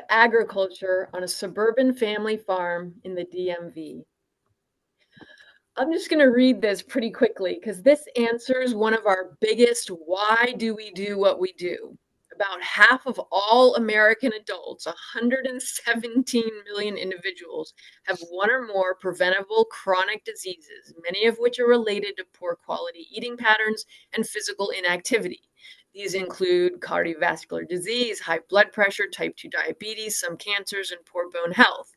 Agriculture on a suburban family farm in the DMV. I'm just going to read this pretty quickly because this answers one of our biggest why do we do what we do. About half of all American adults, 117 million individuals, have one or more preventable chronic diseases, many of which are related to poor quality eating patterns and physical inactivity. These include cardiovascular disease, high blood pressure, type 2 diabetes, some cancers, and poor bone health.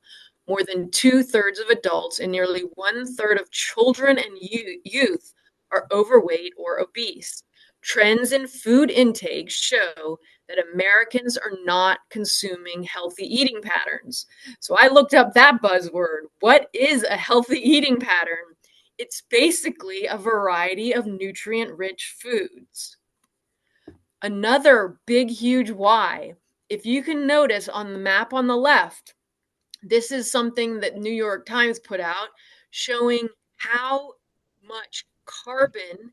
More than two-thirds of adults and nearly one-third of children and youth are overweight or obese. Trends in food intake show that Americans are not consuming healthy eating patterns. So I looked up that buzzword. What is a healthy eating pattern? It's basically a variety of nutrient-rich foods. Another big, huge why. If you can notice on the map on the left, this is something that New York Times put out showing how much carbon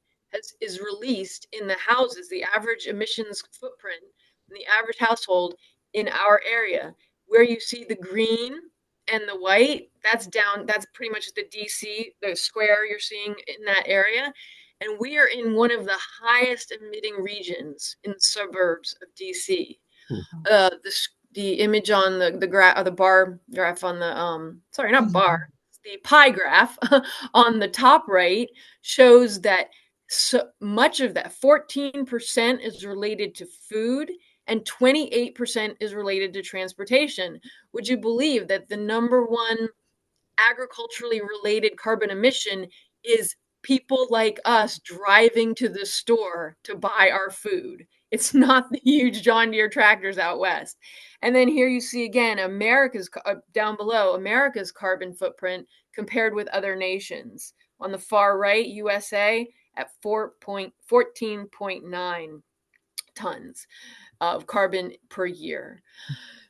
is released in the houses, the average emissions footprint in the average household in our area. Where you see the green and the white, that's pretty much the DC, the square you're seeing in that area. And we are in one of the highest emitting regions in the suburbs of DC. The image on the bar graph on the sorry, not bar, the pie graph on the top right shows that so much of that 14% is related to food and 28% is related to transportation. Would you believe that the number one agriculturally related carbon emission is people like us driving to the store to buy our food? It's not the huge John Deere tractors out west. And then here you see again America's down below, America's carbon footprint compared with other nations. On the far right, USA at 14.9 tons of carbon per year.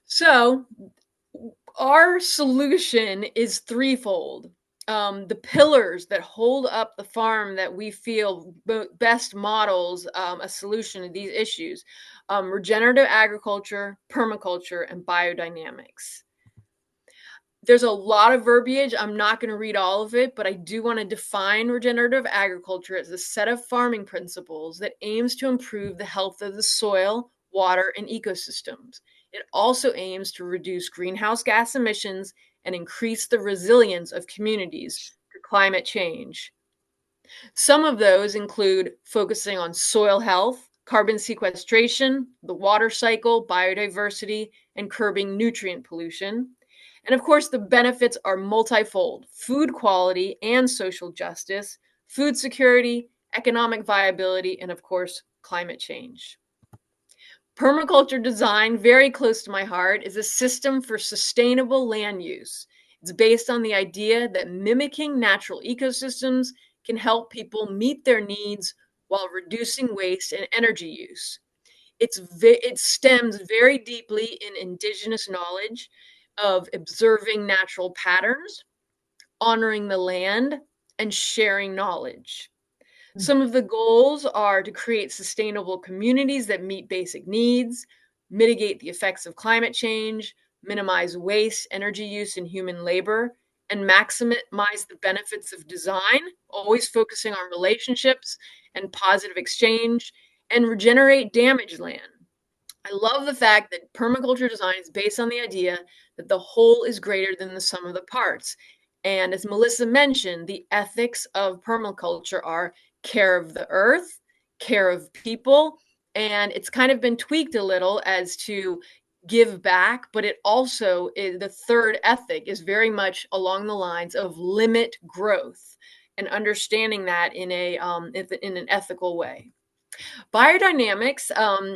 So our solution is threefold. The pillars that hold up the farm that we feel best models a solution to these issues: regenerative agriculture, permaculture, and biodynamics. There's a lot of verbiage. I'm not going to read all of it, but I do want to define regenerative agriculture as a set of farming principles that aims to improve the health of the soil, water, and ecosystems. It also aims to reduce greenhouse gas emissions and increase the resilience of communities to climate change. Some of those include focusing on soil health, carbon sequestration, the water cycle, biodiversity, and curbing nutrient pollution. And of course, the benefits are multifold: food quality and social justice, food security, economic viability, and of course, climate change. Permaculture design, very close to my heart, is a system for sustainable land use. It's based on the idea that mimicking natural ecosystems can help people meet their needs while reducing waste and energy use. It stems very deeply in indigenous knowledge of observing natural patterns, honoring the land, and sharing knowledge. Some of the goals are to create sustainable communities that meet basic needs, mitigate the effects of climate change, minimize waste, energy use, and human labor, and maximize the benefits of design, always focusing on relationships and positive exchange, and regenerate damaged land. I love the fact that permaculture design is based on the idea that the whole is greater than the sum of the parts. And as Melissa mentioned, the ethics of permaculture are care of the earth, care of people, and it's kind of been tweaked a little as to give back, but it also is, the third ethic is very much along the lines of limit growth and understanding that in an ethical way. Biodynamics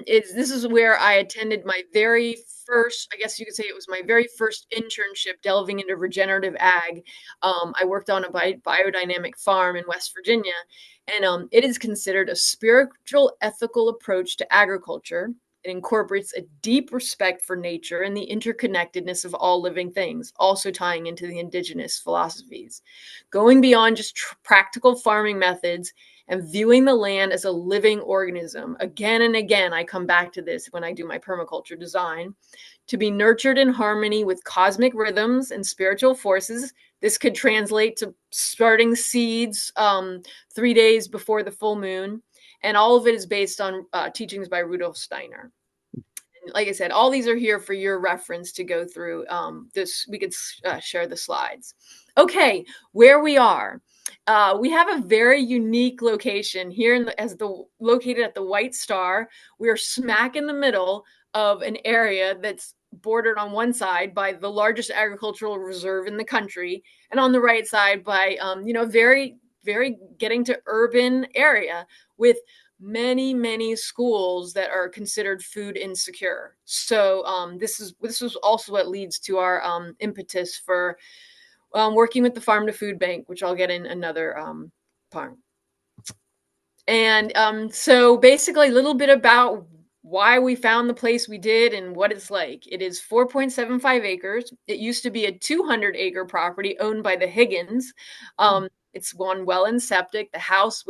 this is where I attended my very first, I guess you could say it was my very first internship delving into regenerative ag. I worked on a biodynamic farm in West Virginia, and it is considered a spiritual, ethical approach to agriculture. It incorporates a deep respect for nature and the interconnectedness of all living things, also tying into the indigenous philosophies. Going beyond just practical farming methods and viewing the land as a living organism. Again and again, I come back to this when I do my permaculture design, to be nurtured in harmony with cosmic rhythms and spiritual forces. This could translate to starting seeds 3 days before the full moon. And all of it is based on teachings by Rudolf Steiner. Like I said, all these are here for your reference to go through this. We could share the slides. Okay, where we are. We have a very unique location here located at the White Star. We are smack in the middle of an area that's bordered on one side by the largest agricultural reserve in the country, and on the right side by very, very getting to urban area with many schools that are considered food insecure. So this is also what leads to our impetus for working with the Farm to Food Bank, which I'll get in another part. And so basically a little bit about why we found the place we did and what it's like. It is 4.75 acres. It used to be a 200-acre property owned by the Higgins. It's one well and septic. The house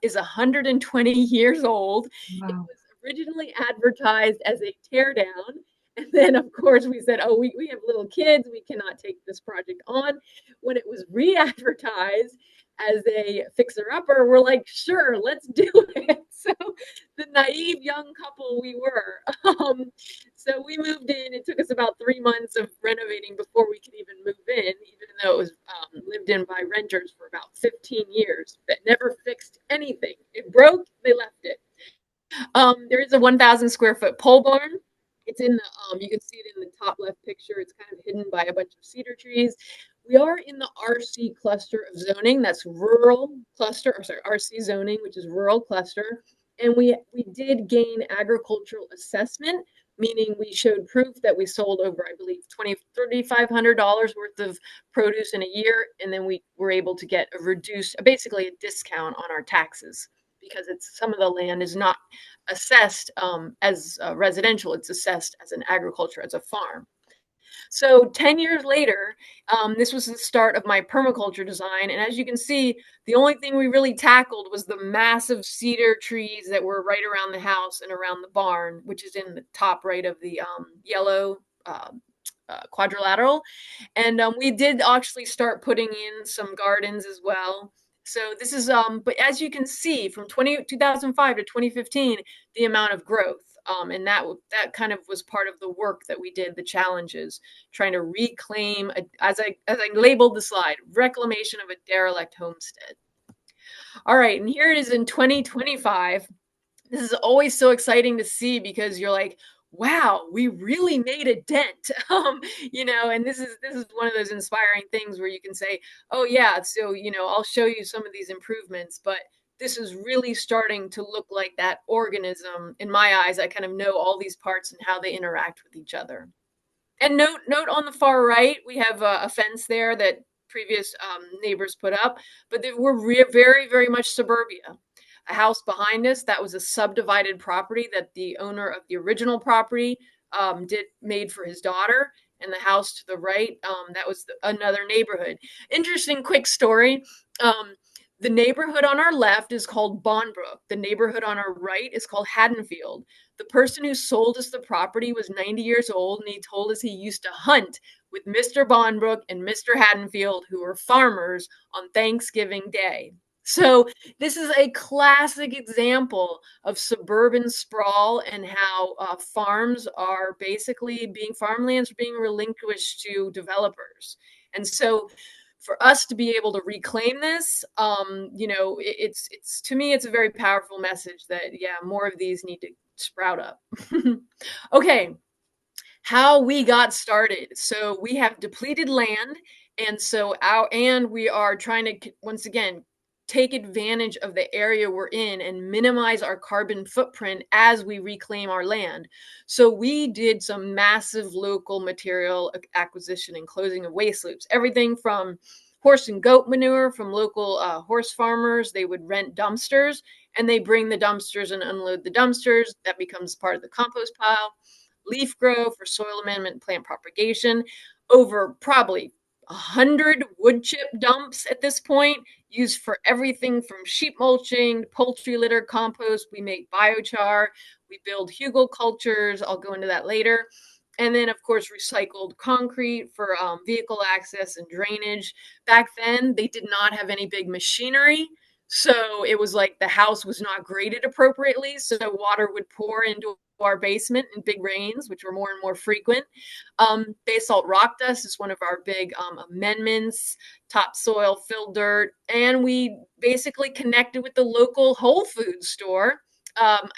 is 120 years old. Wow. It was originally advertised as a tear down. And then, of course, we said, oh, we have little kids. We cannot take this project on. When it was re-advertised as a fixer-upper, we're like, sure, let's do it. So the naive young couple we were. So we moved in. It took us about 3 months of renovating before we could even move in, even though it was lived in by renters for about 15 years that never fixed anything. It broke, they left it. There is a 1,000 square foot pole barn. It's in the, you can see it in the top left picture. It's kind of hidden by a bunch of cedar trees. We are in the RC cluster of zoning. That's rural cluster, or sorry, RC zoning, which is rural cluster. And we did gain agricultural assessment, meaning we showed proof that we sold over, I believe, $3,500 worth of produce in a year. And then we were able to get basically a discount on our taxes, because some of the land is not assessed as residential. It's assessed as an agriculture, as a farm. So 10 years later, this was the start of my permaculture design. And as you can see, the only thing we really tackled was the massive cedar trees that were right around the house and around the barn, which is in the top right of the yellow quadrilateral. And we did actually start putting in some gardens as well. So this is, but as you can see, from 2005 to 2015, the amount of growth. And that kind of was part of the work that we did, the challenges, trying to reclaim, as I labeled the slide, reclamation of a derelict homestead. All right, and here it is in 2025. This is always so exciting to see, because you're like, wow, we really made a dent. And this is one of those inspiring things where you can say, oh yeah, so I'll show you some of these improvements, but this is really starting to look like that organism. In my eyes, I kind of know all these parts and how they interact with each other. And note on the far right, we have a fence there that previous neighbors put up, but we're very, very much suburbia. A house behind us, that was a subdivided property that the owner of the original property made for his daughter. And the house to the right, that was another neighborhood. Interesting quick story. The neighborhood on our left is called Bondbrook. The neighborhood on our right is called Haddonfield. The person who sold us the property was 90 years old, and he told us he used to hunt with Mr. Bondbrook and Mr. Haddonfield, who were farmers, on Thanksgiving Day. So this is a classic example of suburban sprawl and how farmlands are being relinquished to developers. And so for us to be able to reclaim this, it's to me, it's a very powerful message that, yeah, more of these need to sprout up. Okay, how we got started. So we have depleted land, and we are trying to, once again, take advantage of the area we're in and minimize our carbon footprint as we reclaim our land. So we did some massive local material acquisition and closing of waste loops, everything from horse and goat manure from local horse farmers. They would rent dumpsters, and they bring the dumpsters and unload the dumpsters. That becomes part of the compost pile. Leaf grow for soil amendment, plant propagation, over probably 100 wood chip dumps at this point, used for everything from sheep mulching, poultry litter, compost. We make biochar. We build hugelkulturs. I'll go into that later. And then, of course, recycled concrete for vehicle access and drainage. Back then, they did not have any big machinery. So it was like the house was not graded appropriately. So water would pour into our basement in big rains, which were more and more frequent. Basalt rock dust is one of our big amendments, topsoil, fill dirt. And we basically connected with the local Whole Foods store.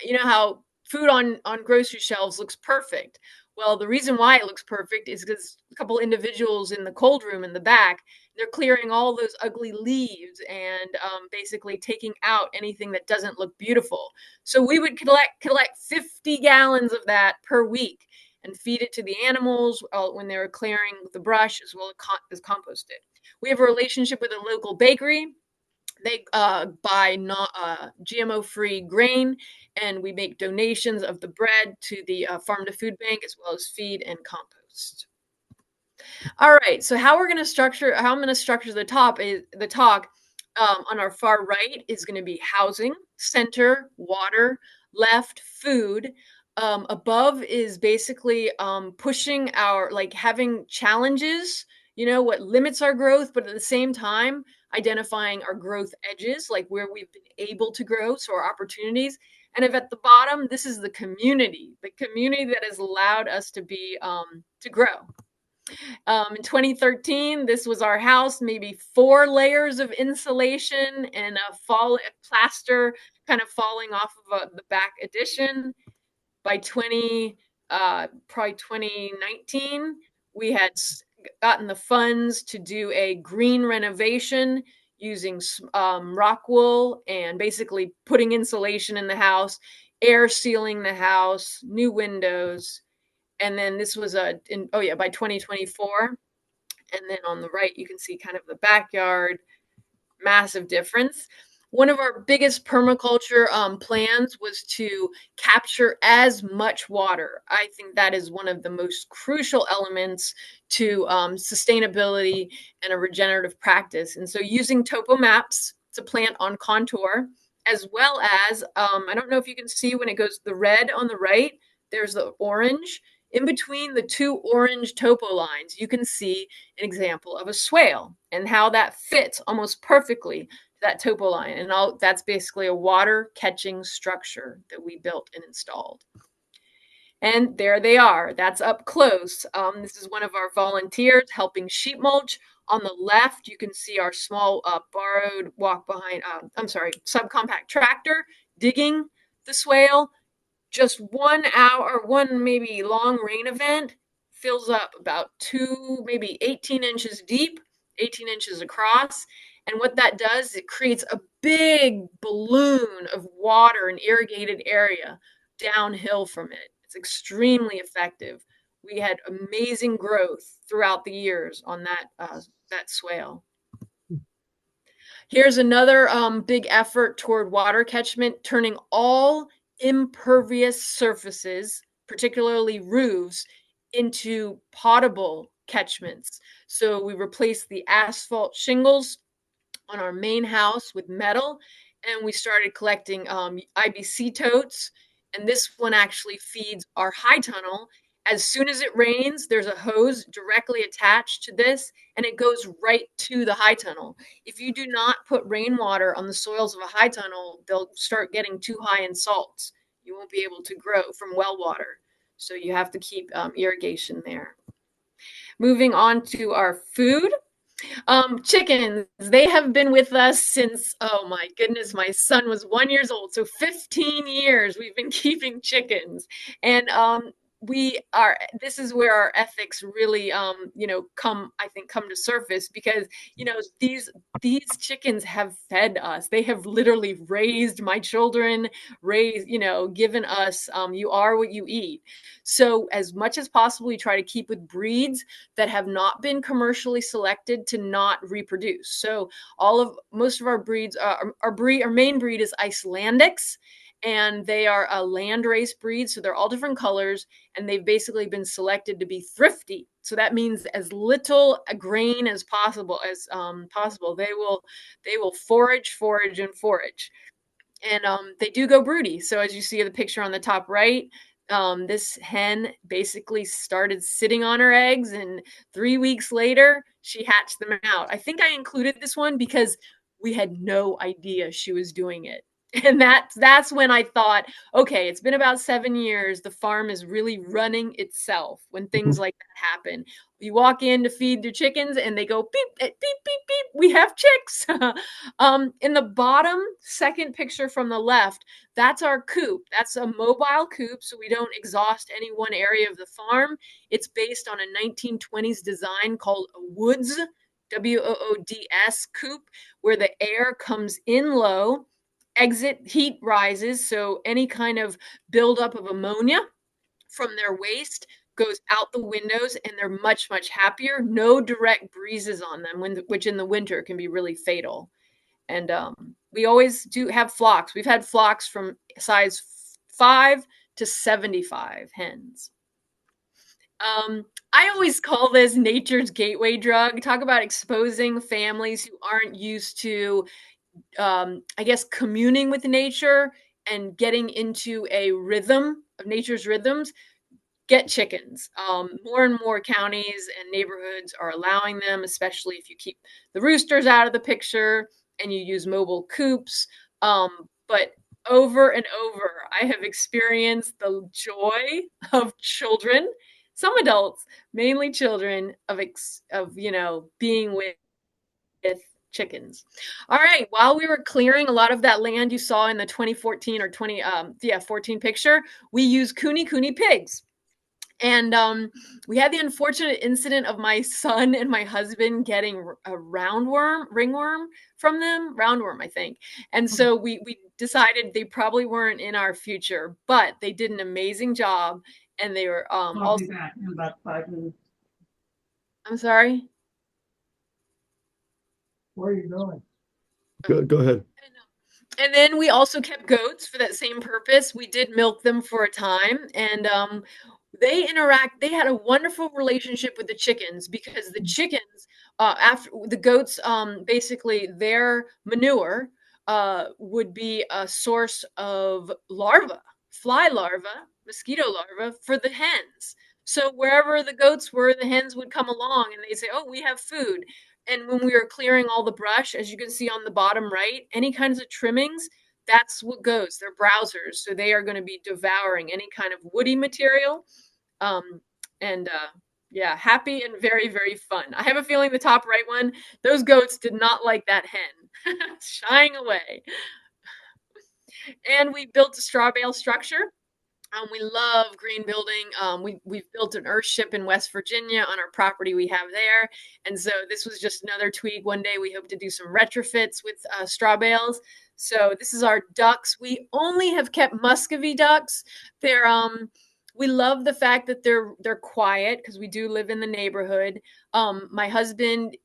You know how food on grocery shelves looks perfect. Well, the reason why it looks perfect is because a couple individuals in the cold room in the back, they're clearing all those ugly leaves and basically taking out anything that doesn't look beautiful. So we would collect 50 gallons of that per week and feed it to the animals when they were clearing the brush, as well as compost it. We have a relationship with a local bakery. They buy not GMO-free grain, and we make donations of the bread to the farm to food bank, as well as feed and compost. All right, so how I'm going to structure the talk on our far right is going to be housing, center, water, left, food. Above is basically pushing our, like, having challenges, what limits our growth, but at the same time, identifying our growth edges, like where we've been able to grow, so our opportunities. And if at the bottom, this is the community that has allowed us to be to grow. In 2013, this was our house, maybe 4 layers of insulation and a plaster kind of falling off of the back addition. By probably 2019, we had gotten the funds to do a green renovation using rock wool and basically putting insulation in the house, air sealing the house, new windows. And then this was by 2024. And then on the right, you can see kind of the backyard, massive difference. One of our biggest permaculture plans was to capture as much water. I think that is one of the most crucial elements to sustainability and a regenerative practice. And so using topo maps to plant on contour, as well as, I don't know if you can see when it goes the red on the right, there's the orange. In between the 2 orange topo lines, you can see an example of a swale and how that fits almost perfectly that topo line. And that's basically a water catching structure that we built and installed. And there they are. That's up close. This is one of our volunteers helping sheep mulch. On the left, you can see our small borrowed subcompact tractor digging the swale. Just 1 hour, one maybe long rain event fills up about 2, maybe 18 inches deep, 18 inches across. And what that does, it creates a big balloon of water and irrigated area downhill from it. It's extremely effective. We had amazing growth throughout the years on that swale. Here's another big effort toward water catchment, turning all impervious surfaces, particularly roofs, into potable catchments. So we replaced the asphalt shingles on our main house with metal, and we started collecting IBC totes. And this one actually feeds our high tunnel. As soon as it rains, there's a hose directly attached to this, and it goes right to the high tunnel. If you do not put rainwater on the soils of a high tunnel, they'll start getting too high in salts. You won't be able to grow from well water. So you have to keep irrigation there. Moving on to our food. Chickens, they have been with us since, oh my goodness, my son was 1 year old. So 15 years we've been keeping chickens. And this is where our ethics really come to surface, because these chickens have fed us. They have literally raised my children, given us, you are what you eat. So as much as possible, we try to keep with breeds that have not been commercially selected to not reproduce. So most of our breeds, our main breed is Icelandics, and they are a landrace breed. So they're all different colors, and they've basically been selected to be thrifty. So that means as little grain as possible. They will forage, and they do go broody. So as you see in the picture on the top right, This hen basically started sitting on her eggs, and 3 weeks later, she hatched them out. I think I included this one because we had no idea she was doing it. And that's when I thought, okay, it's been about 7 years. The farm is really running itself when things like that happen. You walk in to feed your chickens and they go beep, beep, beep, beep. We have chicks. In the bottom second picture from the left, that's our coop. That's a mobile coop, so we don't exhaust any one area of the farm. It's based on a 1920s design called a Woods, Woods coop, where the air comes in low, exit heat rises, so any kind of buildup of ammonia from their waste goes out the windows, and they're much, much happier. No direct breezes on them, which in the winter can be really fatal. And we always do have flocks. We've had flocks from size 5 to 75 hens. I always call this nature's gateway drug. Talk about exposing families who aren't used to, I guess, communing with nature and getting into a rhythm of nature's rhythms. Get chickens. More and more counties and neighborhoods are allowing them, especially if you keep the roosters out of the picture and you use mobile coops. But over and over, I have experienced the joy of children, some adults, mainly children, of being with chickens. All right. While we were clearing a lot of that land you saw in the 2014 or 14 picture, we use kuni pigs. And we had the unfortunate incident of my son and my husband getting a ringworm from them, roundworm, I think. And so we decided they probably weren't in our future, but they did an amazing job. And they were I'll be back in about 5 minutes. I'm sorry. Where are you going? Go ahead. And then we also kept goats for that same purpose. We did milk them for a time, and they had a wonderful relationship with the chickens because the chickens, after the goats, basically their manure would be a source of larvae, fly larvae, mosquito larvae for the hens. So wherever the goats were, the hens would come along and they'd say, oh, we have food. And when we were clearing all the brush, as you can see on the bottom right, any kinds of trimmings, that's what goes. They're browsers. So they are going to be devouring any kind of woody material. And yeah, happy and very, very fun. I have a feeling the top right one, those goats did not like that hen shying away. And we built a straw bale structure. We love green building. We've built an earthship in West Virginia on our property we have there. And so this was just another tweak. One day we hope to do some retrofits with straw bales. So this is our ducks. We only have kept Muscovy ducks. They're we love the fact that they're quiet because we do live in the neighborhood. My husband,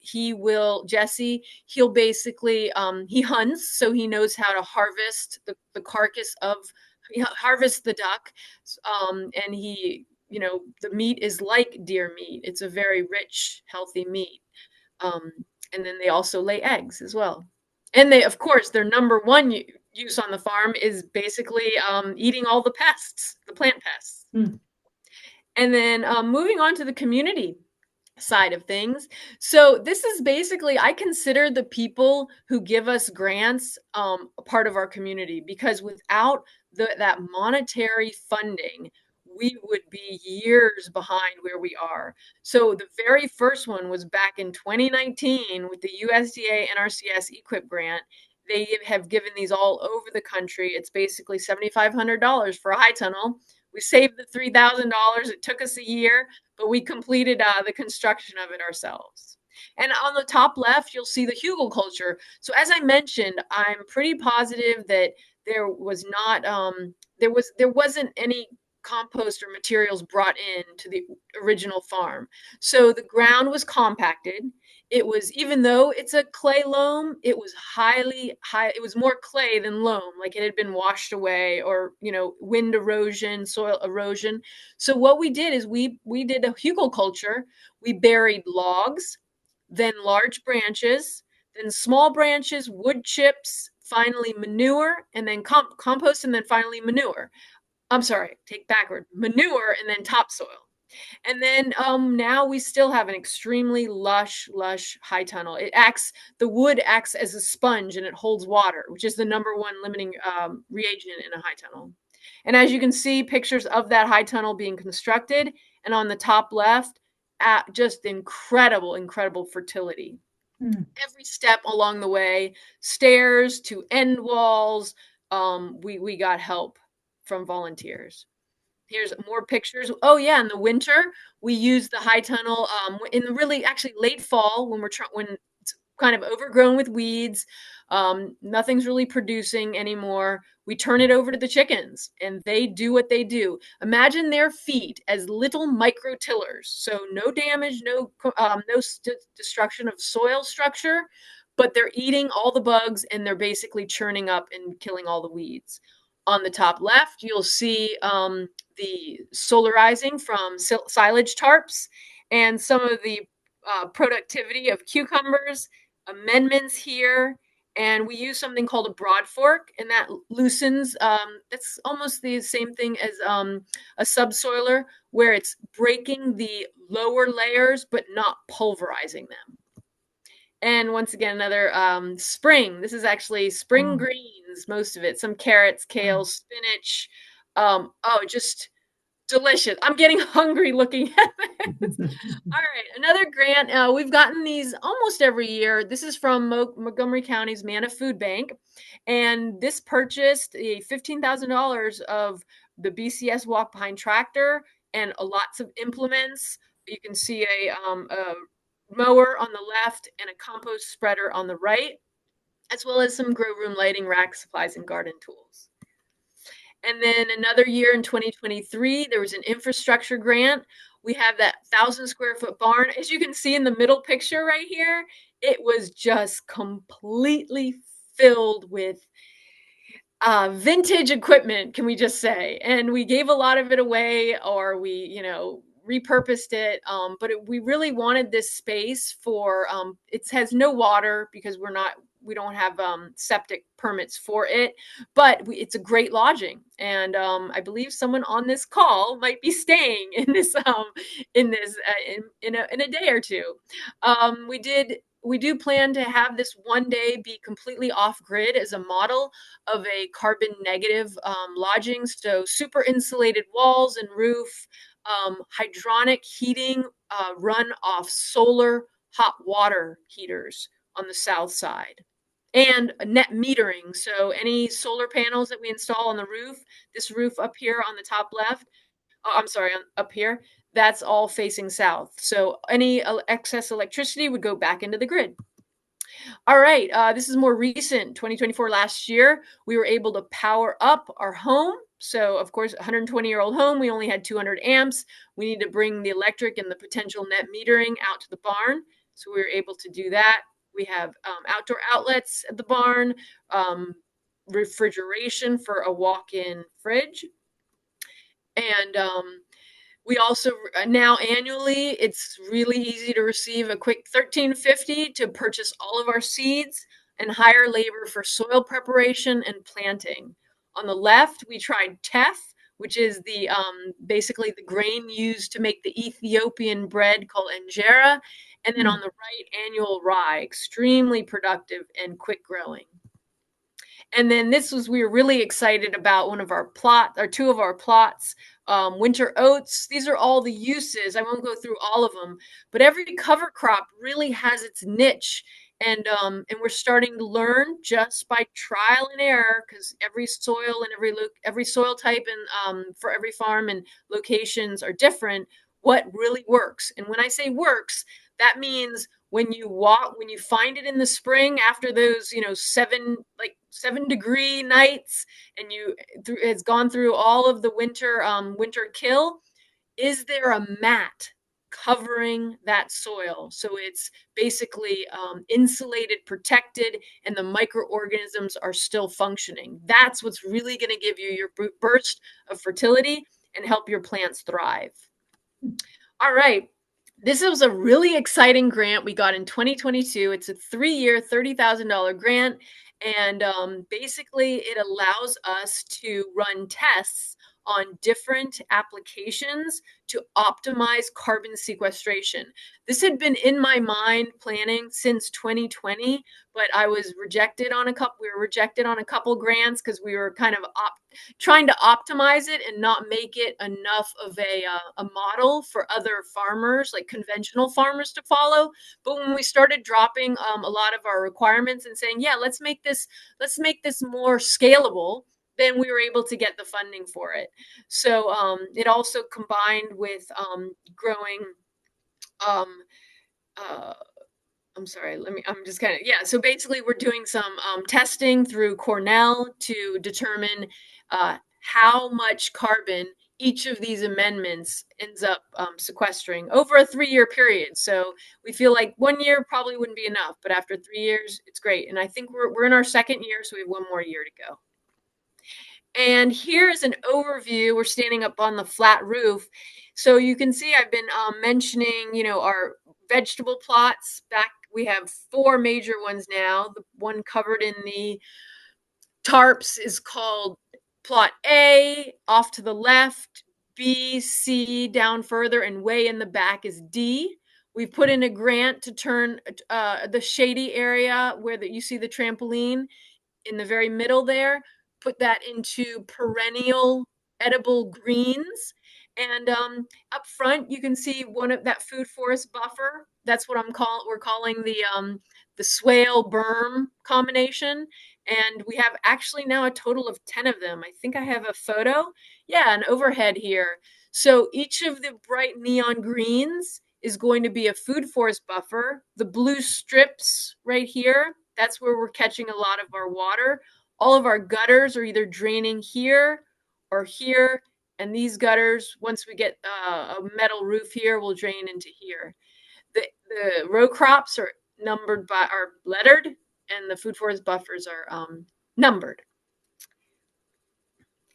Jesse, he'll basically he hunts, so he knows how to harvest the carcass of harvest the duck, and the meat is like deer meat. It's a very rich, healthy meat. Um, and then they also lay eggs as well. And they, of course, their number one use on the farm is basically eating all the pests, the plant pests. And then moving on to the community side of things. So this is basically, I consider the people who give us grants a part of our community, because without that monetary funding, we would be years behind where we are. So the very first one was back in 2019 with the USDA NRCS EQIP grant. They have given these all over the country. It's basically $7,500 for a high tunnel. We saved the $3,000. It took us a year, but we completed the construction of it ourselves. And on the top left, you'll see the hugelkultur. So as I mentioned, I'm pretty positive that there was not there wasn't any compost or materials brought in to the original farm. So the ground was compacted. It was, even though it's a clay loam, it was it was more clay than loam, like it had been washed away, or wind erosion, soil erosion. So what we did is we did a hugelkultur. We buried logs, then large branches, then small branches, wood chips, finally manure, and then compost, and then finally manure. I'm sorry, take backward, manure and then topsoil. And then now we still have an extremely lush high tunnel. The wood acts as a sponge and it holds water, which is the number one limiting reagent in a high tunnel. And as you can see, pictures of that high tunnel being constructed, and on the top left, just incredible fertility. Every step along the way, stairs to end walls, we got help from volunteers. Here's more pictures. Oh yeah, in the winter we use the high tunnel in the really actually late fall when when it's kind of overgrown with weeds. Nothing's really producing anymore. We turn it over to the chickens and they do what they do. Imagine their feet as little micro tillers. So no damage, no destruction of soil structure, but they're eating all the bugs and they're basically churning up and killing all the weeds. On the top left, you'll see the solarizing from silage tarps and some of the productivity of cucumbers, amendments here. And we use something called a broad fork, and that loosens. It's almost the same thing as a subsoiler, where it's breaking the lower layers but not pulverizing them. And once again, another spring. This is actually spring greens, most of it. Some carrots, kale, spinach. Just delicious. I'm getting hungry looking at this. All right, another grant. We've gotten these almost every year. This is from Montgomery County's Manna Food Bank, and this purchased a $15,000 of the BCS walk behind tractor and lots of implements. You can see a mower on the left and a compost spreader on the right, as well as some grow room lighting, rack supplies, and garden tools. And then another year in 2023, there was an infrastructure grant. We have that 1,000-square-foot barn. As you can see in the middle picture right here, it was just completely filled with vintage equipment, can we just say? And we gave a lot of it away, or we, repurposed it. But we really wanted this space for, it has no water because we don't have septic permits for it, but it's a great lodging. And I believe someone on this call might be staying in this in a day or two. We do plan to have this one day be completely off grid as a model of a carbon negative lodging. So super insulated walls and roof, hydronic heating run off solar hot water heaters on the south side, and net metering. So any solar panels that we install on the roof, this roof up here on the top left, I'm sorry, up here, that's all facing south. So any excess electricity would go back into the grid. All right, this is more recent, 2024, last year, we were able to power up our home. So of course, 120-year-old home, we only had 200 amps. We need to bring the electric and the potential net metering out to the barn. So we were able to do that. We have outdoor outlets at the barn, refrigeration for a walk-in fridge. And we also now annually, it's really easy to receive a quick $13.50 to purchase all of our seeds and hire labor for soil preparation and planting. On the left, we tried teff, which is the basically the grain used to make the Ethiopian bread called injera. And then on the right, annual rye, extremely productive and quick growing. And then we were really excited about two of our plots, winter oats. These are all the uses. I won't go through all of them, but every cover crop really has its niche. And we're starting to learn just by trial and error, because every soil and every soil type and for every farm and locations are different, what really works. And when I say works, that means when you find it in the spring after those 7-degree nights, and it's gone through all of the winter kill, is there a mat covering that soil so it's basically insulated, protected, and the microorganisms are still functioning? That's what's really going to give you your burst of fertility and help your plants thrive. All right. This was a really exciting grant we got in 2022. It's a 3-year, $30,000 grant. And basically, it allows us to run tests on different applications to optimize carbon sequestration. This had been in my mind planning since 2020, but I was rejected on a couple. We were rejected on a couple grants because we were kind of trying to optimize it and not make it enough of a model for other farmers, like conventional farmers, to follow. But when we started dropping a lot of our requirements and saying, yeah, let's make this more scalable, then we were able to get the funding for it. So it also combined with growing. Uh, I'm sorry. I'm just kind of, yeah. So basically, we're doing some testing through Cornell to determine how much carbon each of these amendments ends up sequestering over a 3-year period. So we feel like 1 year probably wouldn't be enough, but after 3 years, it's great. And I think we're in our second year, so we have 1 more year to go. And here's an overview. We're standing up on the flat roof. So you can see I've been mentioning, our vegetable plots. We have 4 major ones now. The one covered in the tarps is called plot A, off to the left, B, C, down further, and way in the back is D. We've put in a grant to turn the shady area where you see the trampoline in the very middle there, put that into perennial edible greens. And up front, you can see one of that food forest buffer. That's what we're calling the swale berm combination. And we have actually now a total of 10 of them. I think I have a photo. Yeah, an overhead here. So each of the bright neon greens is going to be a food forest buffer. The blue strips right here, that's where we're catching a lot of our water. All of our gutters are either draining here or here. And these gutters, once we get a metal roof here, will drain into here. The row crops are lettered, and the food forest buffers are numbered.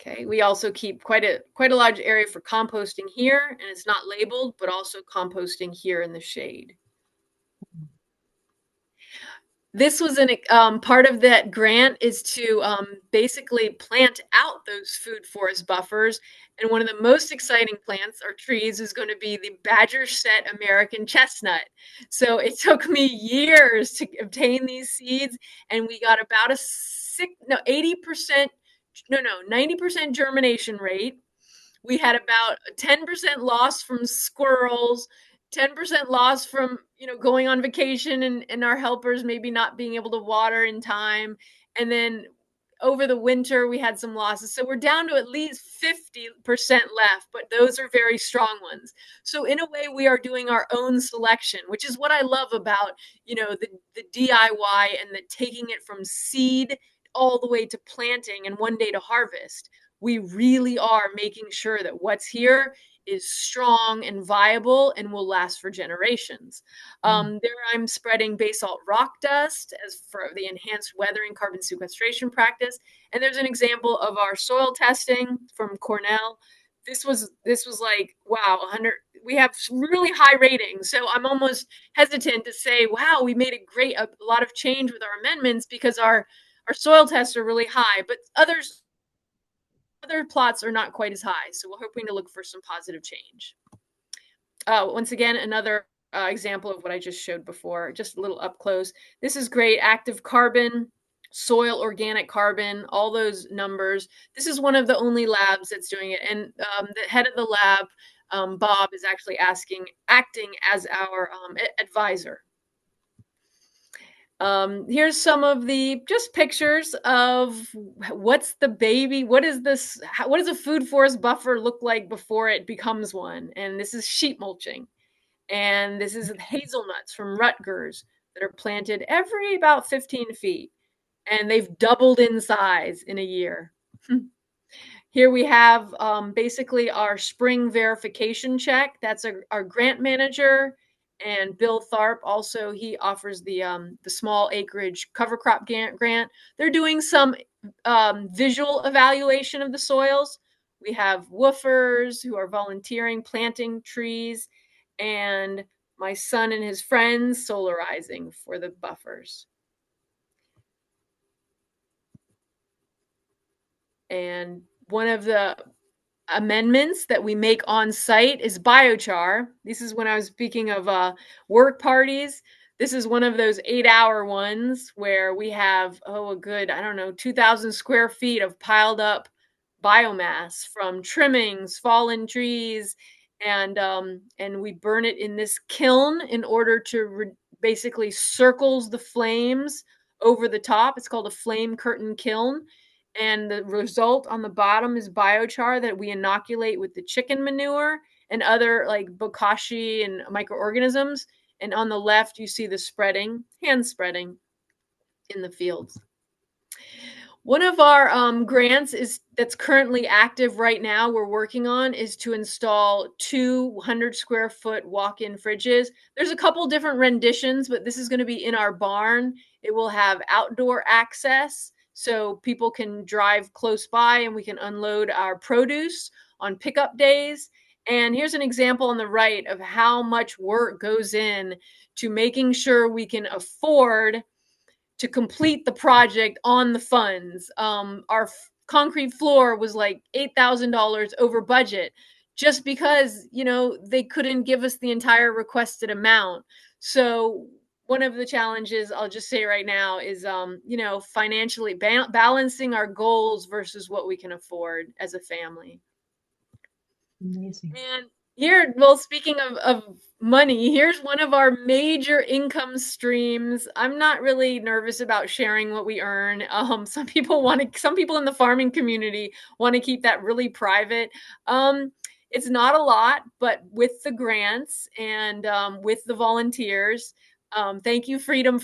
Okay, we also keep quite a large area for composting here, and it's not labeled, but also composting here in the shade. This was part of that grant is to basically plant out those food forest buffers. And one of the most exciting plants or trees is going to be the badger set American chestnut. So it took me years to obtain these seeds, and we got about 90% germination rate. We had about 10% loss from squirrels, 10% loss from going on vacation and our helpers maybe not being able to water in time. And then over the winter we had some losses, so we're down to at least 50% left, but those are very strong ones. So in a way, we are doing our own selection, which is what I love about the DIY and the taking it from seed all the way to planting and one day to harvest. We really are making sure that what's here is strong and viable and will last for generations. There I'm spreading basalt rock dust as for the enhanced weathering carbon sequestration practice. And there's an example of our soil testing from Cornell. This was like, wow, 100. We have really high ratings. So I'm almost hesitant to say, wow, we made a lot of change with our amendments because our soil tests are really high, but other plots are not quite as high. So we're hoping to look for some positive change. Once again, another example of what I just showed before, just a little up close. This is great. Active carbon, soil organic carbon, all those numbers. This is one of the only labs that's doing it. And the head of the lab, Bob, is actually acting as our advisor. Here's some of the just pictures of what does a food forest buffer look like before it becomes one. And this is sheet mulching. And this is hazelnuts from Rutgers that are planted every about 15 feet. And they've doubled in size in a year. Here we have basically our spring verification check. That's our grant manager. And Bill Tharp also, he offers the small acreage cover crop grant. They're doing some visual evaluation of the soils. We have woofers who are volunteering, planting trees, and my son and his friends solarizing for the buffers. And one of the amendments that we make on site is biochar. This is when I was speaking of work parties. This is one of those 8-hour ones where we have, a good, 2,000 square feet of piled up biomass from trimmings, fallen trees, and we burn it in this kiln in order to basically circles the flames over the top. It's called a flame curtain kiln, and the result on the bottom is biochar that we inoculate with the chicken manure and other like bokashi and microorganisms. And on the left, you see the hand spreading in the fields. One of our grants that's currently active right now, we're working on, is to install 200 square foot walk-in fridges. There's a couple different renditions, but this is going to be in our barn. It will have outdoor access, so people can drive close by and we can unload our produce on pickup days. And here's an example on the right of how much work goes in to making sure we can afford to complete the project on the funds. Our concrete floor was like $8,000 over budget just because, they couldn't give us the entire requested amount. So one of the challenges I'll just say right now is, financially balancing our goals versus what we can afford as a family. Amazing. And here, well, speaking of money, here's one of our major income streams. I'm not really nervous about sharing what we earn. Some people in the farming community want to keep that really private. It's not a lot, but with the grants and with the volunteers, thank you, freedom.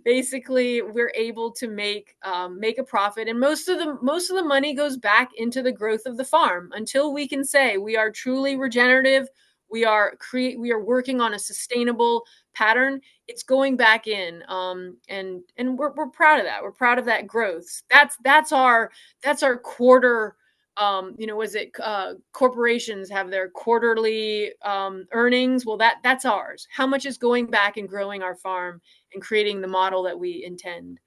Basically, we're able to make a profit, and most of the money goes back into the growth of the farm until we can say we are truly regenerative. We are working on a sustainable pattern. It's going back in, and we're proud of that. We're proud of that growth. That's our quarter. Corporations have their quarterly earnings. Well, that's ours. How much is going back and growing our farm and creating the model that we intend?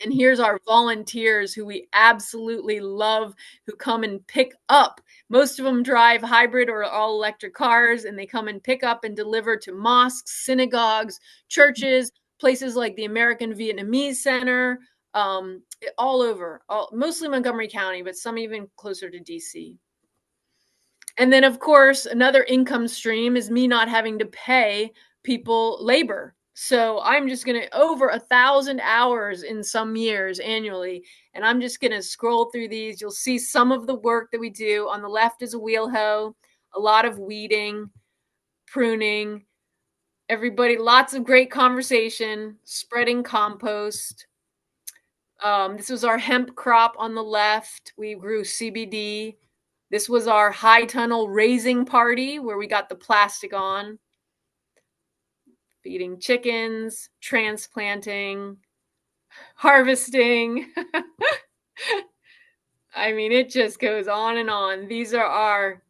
And here's our volunteers who we absolutely love, who come and pick up. Most of them drive hybrid or all electric cars, and they come and pick up and deliver to mosques, synagogues, churches, places like the American Vietnamese Center, all over, mostly Montgomery County, but some even closer to DC. And then, of course, another income stream is me not having to pay people labor. So I'm just going to over 1,000 hours in some years annually. And I'm just going to scroll through these. You'll see some of the work that we do. On the left is a wheel hoe, a lot of weeding, pruning, everybody, lots of great conversation, spreading compost. This was our hemp crop on the left. We grew CBD. This was our high tunnel raising party where we got the plastic on. Feeding chickens, transplanting, harvesting. I mean, it just goes on and on. These are our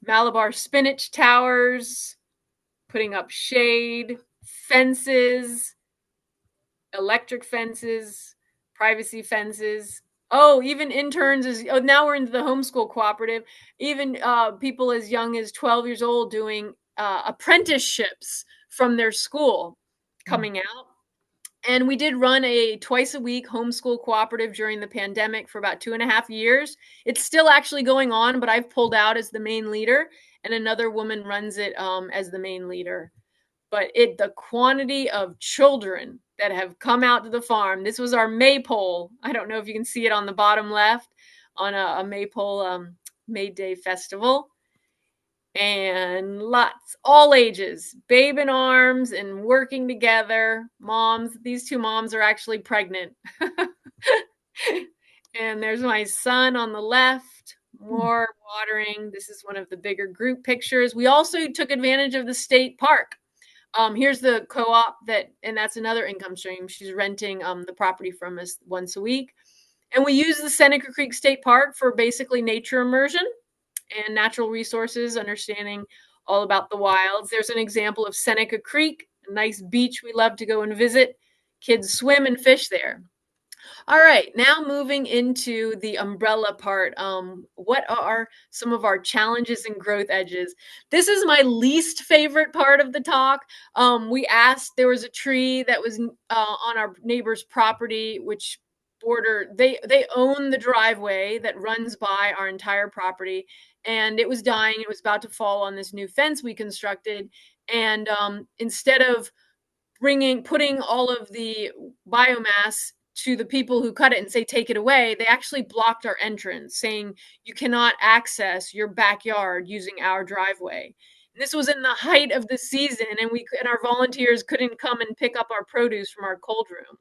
Malabar spinach towers, putting up shade, fences, electric fences, privacy fences. Oh, even interns now we're into the homeschool cooperative. Even people as young as 12 years old doing apprenticeships from their school coming out. And we did run a twice a week homeschool cooperative during the pandemic for about 2.5 years. It's still actually going on, but I've pulled out as the main leader, and another woman runs it as the main leader. But the quantity of children that have come out to the farm. This was our maypole. I don't know if you can see it on the bottom left on a maypole May Day festival. And lots, all ages, babe in arms and working together. Moms, these two moms are actually pregnant. And there's my son on the left, more watering. This is one of the bigger group pictures. We also took advantage of the state park. Here's the co-op and that's another income stream. She's renting the property from us once a week. And we use the Seneca Creek State Park for basically nature immersion and natural resources, understanding all about the wilds. There's an example of Seneca Creek, a nice beach we love to go and visit. Kids swim and fish there. All right, now moving into the umbrella part. What are some of our challenges and growth edges? This is my least favorite part of the talk. We asked, there was a tree that was on our neighbor's property, which they own the driveway that runs by our entire property, and it was dying. It was about to fall on this new fence we constructed, and instead of putting all of the biomass to the people who cut it and say take it away, they actually blocked our entrance, saying you cannot access your backyard using our driveway. And this was in the height of the season, and our volunteers couldn't come and pick up our produce from our cold room.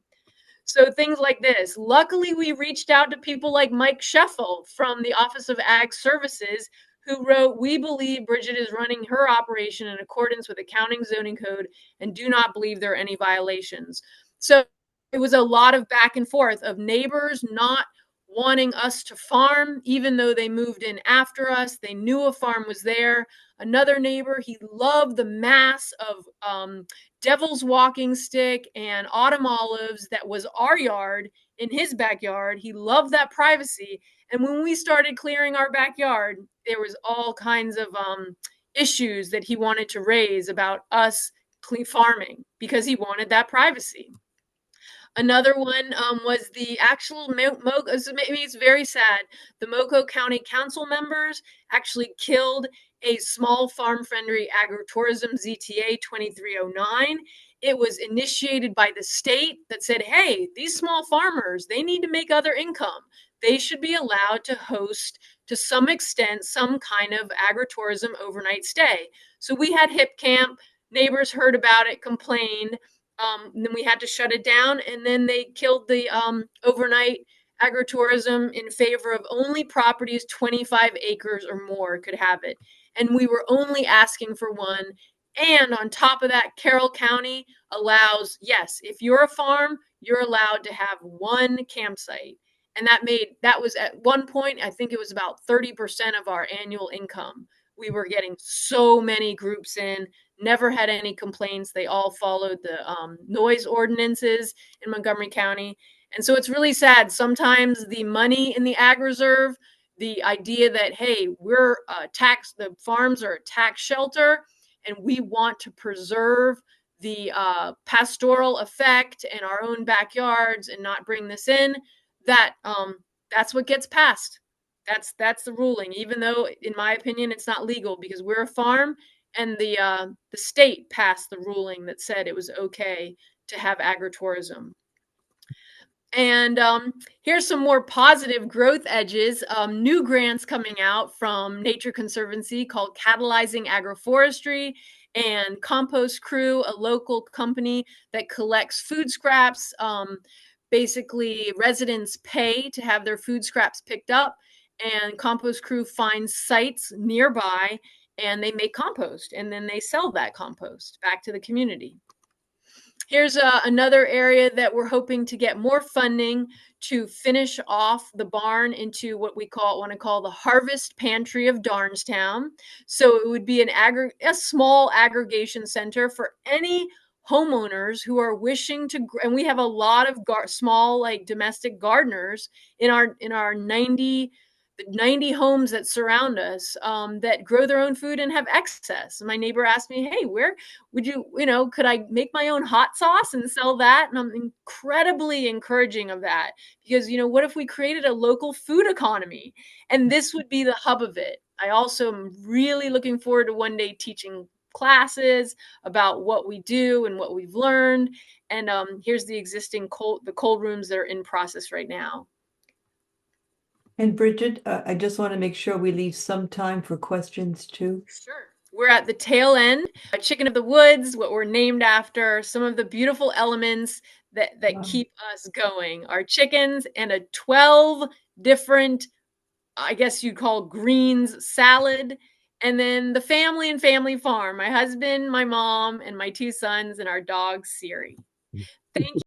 So things like this. Luckily, we reached out to people like Mike Sheffel from the Office of Ag Services, who wrote, "We believe Bridget is running her operation in accordance with accounting zoning code and do not believe there are any violations." So it was a lot of back and forth of neighbors not wanting us to farm, even though they moved in after us. They knew a farm was there. Another neighbor, he loved the mass of devil's walking stick and autumn olives that was our yard in his backyard. He loved that privacy. And when we started clearing our backyard, there was all kinds of issues that he wanted to raise about us farming because he wanted that privacy. Another one was the actual maybe it's very sad. The Moco County Council members actually killed a small farm-friendly agritourism ZTA 2309. It was initiated by the state that said, hey, these small farmers, they need to make other income. They should be allowed to host, to some extent, some kind of agritourism overnight stay. So we had hip camp. Neighbors heard about it, complained. And then we had to shut it down, and then they killed the overnight agritourism in favor of only properties 25 acres or more could have it. And we were only asking for one. And on top of that, Carroll County allows, yes, if you're a farm, you're allowed to have one campsite. And that was at one point, I think it was about 30% of our annual income. We were getting so many groups in, never had any complaints. They all followed the noise ordinances in Montgomery County. And so it's really sad. Sometimes the money in the ag reserve, the idea that, hey, the farms are a tax shelter and we want to preserve the pastoral effect in our own backyards and not bring this in, that's what gets passed. That's the ruling, even though, in my opinion, it's not legal because we're a farm and the state passed the ruling that said it was okay to have agritourism. And here's some more positive growth edges. New grants coming out from Nature Conservancy called Catalyzing Agroforestry, and Compost Crew, a local company that collects food scraps. Basically, residents pay to have their food scraps picked up, and Compost Crew finds sites nearby and they make compost, and then they sell that compost back to the community. Here's another area that we're hoping to get more funding to finish off the barn into what we want to call the Harvest Pantry of Darnestown. So it would be a small aggregation center for any homeowners who are wishing to, and we have a lot of small, like, domestic gardeners in our 90 homes that surround us, that grow their own food and have excess. And my neighbor asked me, hey, where would could I make my own hot sauce and sell that? And I'm incredibly encouraging of that because, what if we created a local food economy? And this would be the hub of it. I also am really looking forward to one day teaching classes about what we do and what we've learned. And here's the existing cold rooms that are in process right now. And Bridget, I just want to make sure we leave some time for questions too. Sure. We're at the tail end. A chicken of the woods, what we're named after, some of the beautiful elements that Wow. keep us going. Our chickens and a 12 different, I guess you'd call, greens salad. And then the family and family farm. My husband, my mom, and my two sons, and our dog, Siri. Thank you.